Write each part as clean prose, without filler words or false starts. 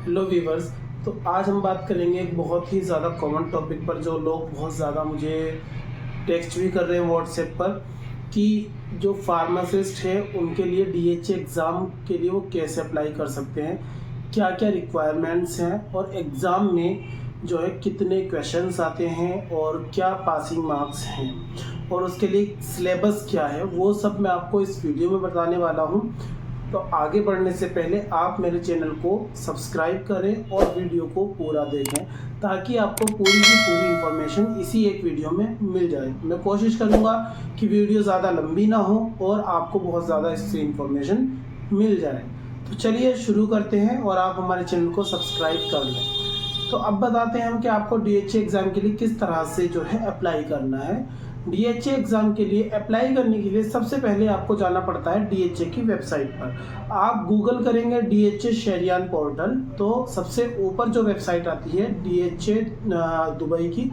Hello viewers. तो आज हम बात करेंगे एक बहुत ही ज़्यादा कॉमन टॉपिक पर, जो लोग बहुत ज़्यादा मुझे टेक्स्ट भी कर रहे हैं व्हाट्सएप पर, कि जो फार्मासिस्ट है उनके लिए डीएचए एग्ज़ाम के लिए वो कैसे अप्लाई कर सकते हैं, क्या क्या रिक्वायरमेंट्स हैं और एग्ज़ाम में जो है कितने क्वेश्चंस आते हैं और क्या पासिंग मार्क्स हैं और उसके लिए सिलेबस क्या है, वो सब मैं आपको इस वीडियो में बताने वाला हूँ। तो आगे बढ़ने से पहले आप मेरे चैनल को सब्सक्राइब करें और वीडियो को पूरा देखें, ताकि आपको पूरी की पूरी इन्फॉर्मेशन इसी एक वीडियो में मिल जाए। मैं कोशिश करूंगा कि वीडियो ज़्यादा लंबी ना हो और आपको बहुत ज़्यादा इससे इन्फॉर्मेशन मिल जाए। तो चलिए शुरू करते हैं और आप हमारे चैनल को सब्सक्राइब कर लें। तो अब बताते हैं हम कि आपको डीएचए एग्ज़ाम के लिए किस तरह से जो है अप्लाई करना है। डीएचए एग्ज़ाम के लिए अप्लाई करने के लिए सबसे पहले आपको जाना पड़ता है डीएचए की वेबसाइट पर। आप गूगल करेंगे डीएचए शहरियार पोर्टल, तो सबसे ऊपर जो वेबसाइट आती है डीएचए दुबई की,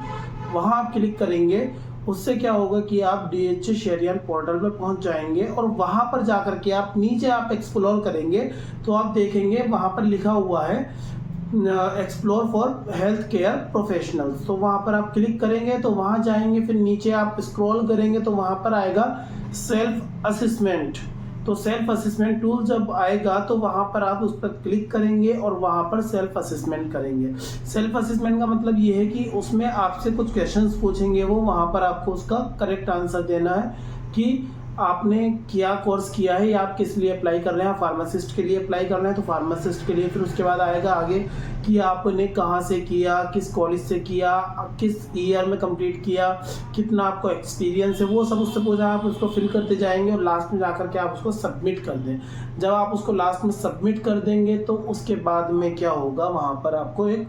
वहाँ आप क्लिक करेंगे। उससे क्या होगा कि आप डीएचए शहरियार पोर्टल पर पहुंच जाएंगे और वहां पर जाकर के आप नीचे आप एक्सप्लोर करेंगे तो आप देखेंगे वहां पर लिखा हुआ है explore for health care professionals. तो वहाँ पर आप क्लिक करेंगे तो वहाँ जाएंगे, फिर नीचे आप स्क्रॉल करेंगे तो वहाँ पर आएगा सेल्फ असेसमेंट। तो सेल्फ असेसमेंट टूल जब आएगा तो वहाँ पर आप उस पर क्लिक करेंगे और वहाँ पर सेल्फ असेसमेंट करेंगे। सेल्फ असेसमेंट का मतलब ये है कि उसमें आपसे कुछ क्वेश्चंस पूछेंगे, वो वहाँ पर आपको उसका करेक्ट आंसर देना है कि आपने क्या कोर्स किया है या आप किस लिए अप्लाई कर रहे हैं। फार्मासिस्ट के लिए अप्लाई कर रहे हैं तो फार्मासिस्ट के लिए, फिर उसके बाद आएगा आगे कि आपने कहाँ से किया, किस कॉलेज से किया, किस ईयर में कंप्लीट किया, कितना आपको एक्सपीरियंस है, वो सब उससे पूछा। आप उसको फिल करते जाएंगे और लास्ट में जाकर के आप उसको सबमिट कर दें। जब आप उसको लास्ट में सबमिट कर देंगे तो उसके बाद में क्या होगा, वहाँ पर आपको एक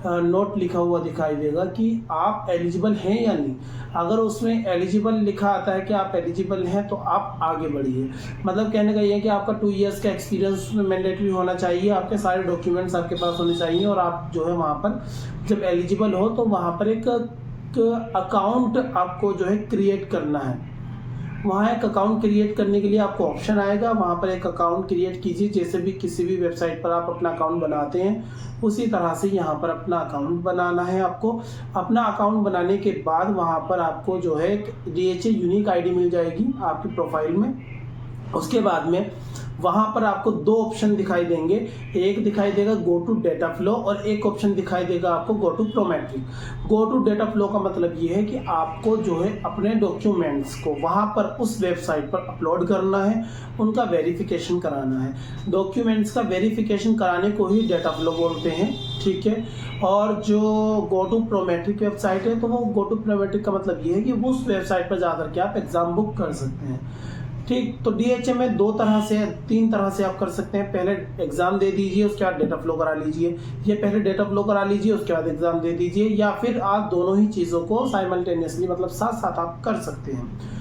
नोट लिखा हुआ दिखाई देगा कि आप एलिजिबल हैं या नहीं। अगर उसमें एलिजिबल लिखा आता है कि आप एलिजिबल हैं तो आप आगे बढ़िए। मतलब कहने का ये है कि आपका 2 इयर्स का एक्सपीरियंस उसमें मैंडेटरी होना चाहिए, आपके सारे डॉक्यूमेंट्स आपके पास होने चाहिए और आप जो है वहाँ पर जब एलिजिबल हो तो वहाँ पर एक अकाउंट आपको जो है क्रिएट करना है। वहाँ एक अकाउंट क्रिएट करने के लिए आपको ऑप्शन आएगा, वहाँ पर एक अकाउंट क्रिएट कीजिए। जैसे भी किसी भी वेबसाइट पर आप अपना अकाउंट बनाते हैं उसी तरह से यहाँ पर अपना अकाउंट बनाना है आपको। अपना अकाउंट बनाने के बाद वहाँ पर आपको जो है डीएचए यूनिक आईडी मिल जाएगी आपकी प्रोफाइल में। उसके बाद में वहाँ पर आपको 2 ऑप्शन दिखाई देंगे, एक दिखाई देगा गो टू डेटा फ्लो और एक ऑप्शन दिखाई देगा आपको go to Prometric. Go to data flow का मतलब ये है कि आपको जो है अपने डॉक्यूमेंट्स को वहाँ पर उस वेबसाइट पर अपलोड करना है, उनका वेरिफिकेशन कराना है। डॉक्यूमेंट्स का वेरिफिकेशन कराने को ही डेटा फ्लो बोलते हैं, ठीक है। और जो गो टू प्रोमेट्रिक वेबसाइट है, तो वो गो टू प्रोमेट्रिक का मतलब ये है कि उस वेबसाइट पर जाकर के आप एग्ज़ाम बुक कर सकते हैं, ठीक। तो डीएचए में 3 तरह से आप कर सकते हैं। पहले एग्जाम दे दीजिए, उसके बाद डेटा फ्लो करा लीजिए, या पहले डेटा फ्लो करा लीजिए उसके बाद एग्जाम दे दीजिए, या फिर आप दोनों ही चीज़ों को साइमल्टेनियसली मतलब साथ साथ आप कर सकते हैं,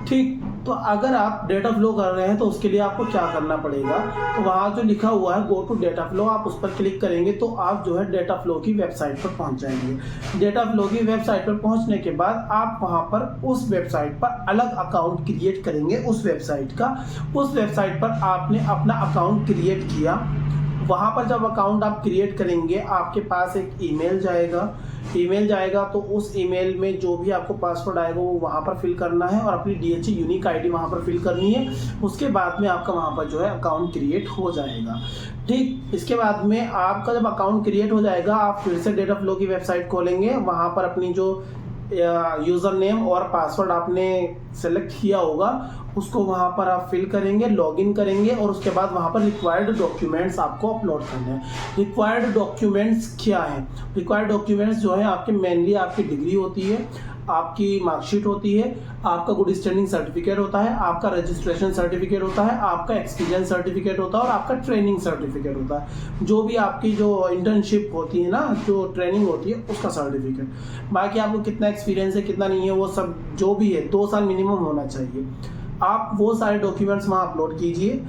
ठीक। तो अगर आप डेटा फ्लो कर रहे हैं तो उसके लिए आपको क्या करना पड़ेगा, तो वहाँ जो लिखा हुआ है गो टू डेटा फ्लो, आप उस पर क्लिक करेंगे तो आप जो है डेटा फ्लो की वेबसाइट पर पहुँच जाएंगे। डेटा फ्लो की वेबसाइट पर पहुँचने के बाद आप वहाँ पर उस वेबसाइट पर अलग अकाउंट क्रिएट करेंगे। उस वेबसाइट पर आपने अपना अकाउंट क्रिएट किया, वहाँ पर जब अकाउंट आप क्रिएट करेंगे आपके पास एक ईमेल जाएगा तो उस ईमेल में जो भी आपको पासवर्ड आएगा वो वहाँ पर फिल करना है और अपनी डीएचए यूनिक आईडी वहाँ पर फिल करनी है। उसके बाद में आपका वहाँ पर जो है अकाउंट क्रिएट हो जाएगा, ठीक। इसके बाद में आपका जब अकाउंट क्रिएट हो जाएगा आप फिर से डेटा फ्लो की वेबसाइट खोलेंगे। वहाँ पर अपनी जो यूज़र नेम और पासवर्ड आपने सेलेक्ट किया होगा उसको वहाँ पर आप फिल करेंगे, लॉगिन करेंगे और उसके बाद वहाँ पर रिक्वायर्ड डॉक्यूमेंट्स आपको अपलोड करने हैं। रिक्वायर्ड डॉक्यूमेंट्स क्या हैं? रिक्वायर्ड डॉक्यूमेंट्स जो है आपके मेनली आपकी डिग्री होती है, आपकी मार्कशीट होती है, आपका गुड स्टैंडिंग सर्टिफिकेट होता है, आपका रजिस्ट्रेशन सर्टिफिकेट होता है, आपका एक्सपीरियंस सर्टिफिकेट होता है और आपका ट्रेनिंग सर्टिफिकेट होता है। जो भी आपकी जो इंटर्नशिप होती है ना, जो ट्रेनिंग होती है उसका सर्टिफिकेट। बाकी आपको कितना एक्सपीरियंस है कितना नहीं है वो सब जो भी है 2 साल मिनिमम होना चाहिए। आप वो सारे डॉक्यूमेंट्स वहाँ अपलोड कीजिए।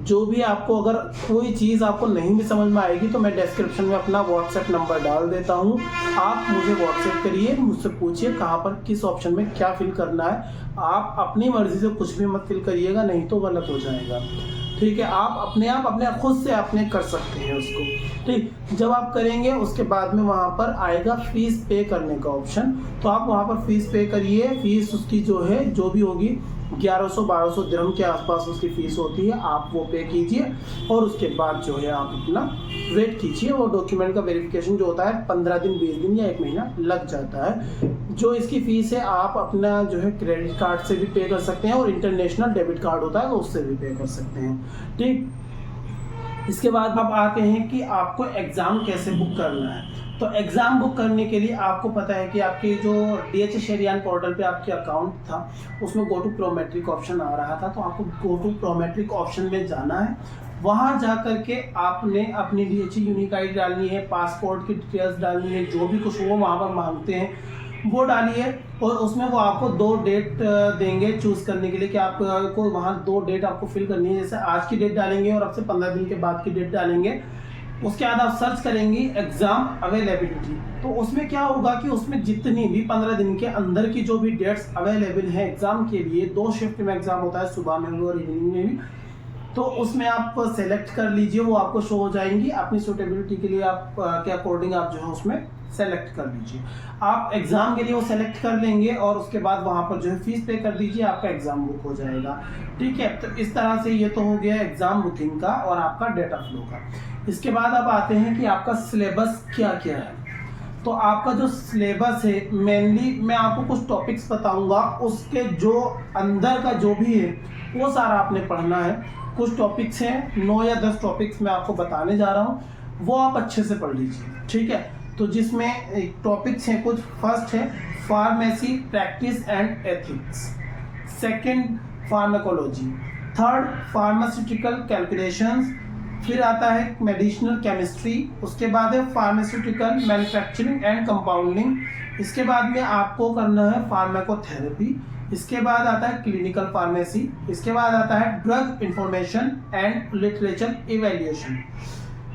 जो भी आपको अगर कोई चीज़ आपको नहीं भी समझ में आएगी तो मैं डिस्क्रिप्शन में अपना व्हाट्सएप नंबर डाल देता हूँ, आप मुझे व्हाट्सएप करिए, मुझसे पूछिए कहाँ पर किस ऑप्शन में क्या फिल करना है। आप अपनी मर्जी से कुछ भी मत फिल करिएगा, नहीं तो गलत हो जाएगा, ठीक है, आप अपने खुद से अपने कर सकते हैं उसको। ठीक, जब आप करेंगे उसके बाद में वहाँ पर आएगा फीस पे करने का ऑप्शन, तो आप वहाँ पर फीस पे करिए। फीस उसकी जो है जो भी होगी 1100-1200 दिरहम के आसपास उसकी फ़ीस होती है, आप वो पे कीजिए और उसके बाद जो है आप अपना वेट कीजिए। वो डॉक्यूमेंट का वेरिफिकेशन जो होता है 15 दिन 20 दिन या 1 महीना लग जाता है। जो इसकी फ़ीस है आप अपना जो है क्रेडिट कार्ड से भी पे कर सकते हैं और इंटरनेशनल डेबिट कार्ड होता है तो उससे भी पे कर सकते हैं। ठीक, इसके बाद अब आते हैं कि आपको एग्ज़ाम कैसे बुक करना है। तो एग्ज़ाम बुक करने के लिए आपको पता है कि आपकी जो DH शरियान पोर्टल पे आपके अकाउंट था उसमें गो टू प्रोमेट्रिक ऑप्शन आ रहा था, तो आपको गो टू प्रोमेट्रिक ऑप्शन में जाना है। वहाँ जा कर के आपने अपनी DH यूनिक ID डालनी है, पासपोर्ट की डिटेल्स डालनी है, जो भी कुछ वो वहाँ पर मांगते हैं वो डालिए और उसमें वो आपको 2 डेट देंगे चूज़ करने के लिए कि आपको वहाँ 2 डेट आपको फिल करनी है। जैसे आज की डेट डालेंगे और अब से 15 दिन के बाद की डेट डालेंगे। उसके बाद आप सर्च करेंगे एग्ज़ाम अवेलेबिलिटी, तो उसमें क्या होगा कि उसमें जितनी भी 15 दिन के अंदर की जो भी डेट्स अवेलेबल हैं एग्ज़ाम के लिए, 2 शिफ्ट में एग्ज़ाम होता है, सुबह में भी और इवनिंग में भी, तो उसमें आप सेलेक्ट कर लीजिए, वो आपको शो हो जाएंगी। अपनी सूटेबिलिटी के लिए आप के अकॉर्डिंग आप जो है उसमें सेलेक्ट कर लीजिए। आप एग्ज़ाम के लिए वो सेलेक्ट कर लेंगे और उसके बाद वहाँ पर जो है फीस पे कर दीजिए, आपका एग्ज़ाम बुक हो जाएगा। ठीक है, तो इस तरह से ये तो हो गया एग्ज़ाम बुकिंग का और आपका डेटा फ्लो का। इसके बाद अब आते हैं कि आपका सिलेबस क्या क्या है। तो आपका जो सिलेबस है मेनली मैं आपको कुछ टॉपिक्स बताऊंगा, उसके जो अंदर का जो भी है वो सारा आपने पढ़ना है। कुछ टॉपिक्स हैं, 9 या 10 टॉपिक्स मैं आपको बताने जा रहा हूँ, वो आप अच्छे से पढ़ लीजिए। ठीक है, तो जिसमें टॉपिक्स हैं कुछ, फर्स्ट है pharmacy practice and ethics, second pharmacology, third pharmaceutical calculations, फिर आता है मेडिसिनल केमिस्ट्री, उसके बाद है फार्मास्यूटिकल मैन्युफैक्चरिंग एंड कंपाउंडिंग, इसके बाद में आपको करना है फार्माकोथेरेपी, इसके बाद आता है क्लिनिकल फार्मेसी, इसके बाद आता है drug information and literature evaluation,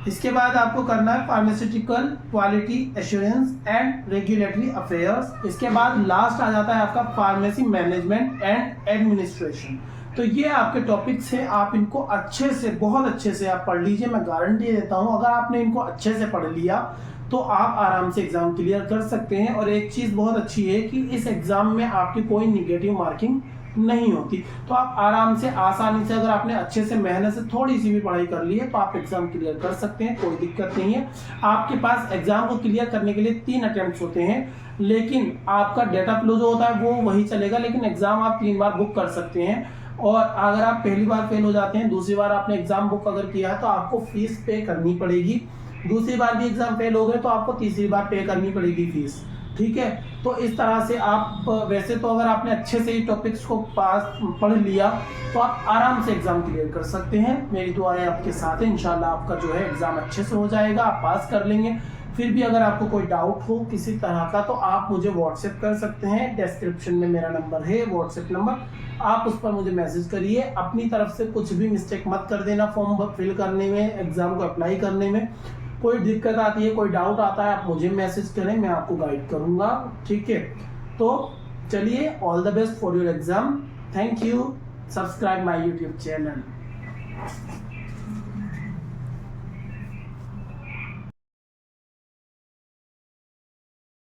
इसके बाद आपको करना है pharmaceutical quality assurance and regulatory affairs, इसके बाद लास्ट आ जाता है आपका फार्मेसी मैनेजमेंट एंड एडमिनिस्ट्रेशन। तो ये आपके टॉपिक्स हैं, आप इनको अच्छे से, बहुत अच्छे से आप पढ़ लीजिए। मैं गारंटी देता हूँ अगर आपने इनको अच्छे से पढ़ लिया तो आप आराम से एग्जाम क्लियर कर सकते हैं। और एक चीज़ बहुत अच्छी है कि इस एग्जाम में आपकी कोई निगेटिव मार्किंग नहीं होती, तो आप आराम से आसानी से, अगर आपने अच्छे से मेहनत से थोड़ी सी भी पढ़ाई कर ली है तो आप एग्जाम क्लियर कर सकते हैं, कोई दिक्कत नहीं है। आपके पास एग्जाम को क्लियर करने के लिए 3 अटेम्प्ट होते हैं, लेकिन आपका डेटा फ्लो जो होता है वो वही चलेगा, लेकिन एग्जाम आप 3 बार बुक कर सकते हैं। और अगर आप पहली बार फेल हो जाते हैं, दूसरी बार आपने एग्जाम बुक अगर किया है तो आपको फीस पे करनी पड़ेगी, दूसरी बार भी एग्जाम फेल हो गए तो आपको तीसरी बार पे करनी पड़ेगी फीस। ठीक है, तो इस तरह से आप, वैसे तो अगर आपने अच्छे से ही टॉपिक्स को पढ़ लिया तो आप आराम से एग्जाम क्लियर कर सकते हैं। मेरी दुआएं आपके साथ है, इंशाल्लाह आपका जो है एग्जाम अच्छे से हो जाएगा, आप पास कर लेंगे। फिर भी अगर आपको कोई डाउट हो किसी तरह का तो आप मुझे व्हाट्सएप कर सकते हैं, डिस्क्रिप्शन में मेरा नंबर है व्हाट्सएप नंबर, आप उस पर मुझे मैसेज करिए। अपनी तरफ से कुछ भी मिस्टेक मत कर देना, फॉर्म फिल करने में, एग्जाम को अप्लाई करने में कोई दिक्कत आती है, कोई डाउट आता है, आप मुझे मैसेज करें, मैं आपको गाइड करूंगा। ठीक है, तो चलिए, all the best for your exam. Thank you, subscribe my YouTube channel.